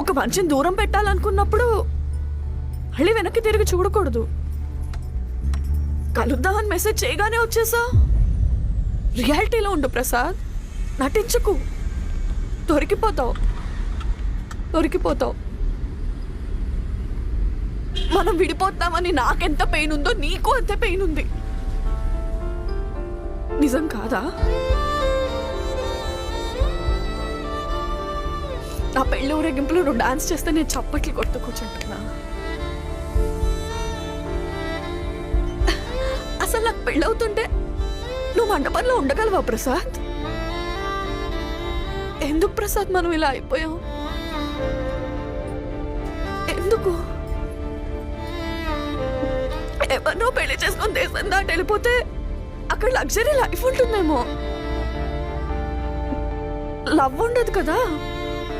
ఒక మనిషిని దూరం పెట్టాలనుకున్నప్పుడు మళ్ళీ వెనక్కి తిరిగి చూడకూడదు. కలుద్దామని మెసేజ్ చేయగానే వచ్చేసా. రియాలిటీలో ఉండు ప్రసాద్, నటించకు. దొరికిపోతావు. మనం విడిపోతామని నాకెంత పెయిన్ ఉందో నీకు అంతే పెయిన్ ఉంది. నిజం కాదా? నా పెళ్ళి ఊరేగింపులో నువ్వు డాన్స్ చేస్తే నేను చప్పట్లు కొడుతూ కూర్చుంటున్నా. అసలు నాకు పెళ్ళవుతుంటే నువ్వు మండపంలో ఉండగలవా ప్రసాద్? ఎందుకు ప్రసాద్ మనం ఇలా అయిపోయాం? ఎందుకు? ఎవరినో పెళ్లి చేసుకొని దేశం దాటి వెళ్ళిపోతే అక్కడ లగ్జరీ లైఫ్ ఉంటుందేమో, లవ్ ఉండదు కదా.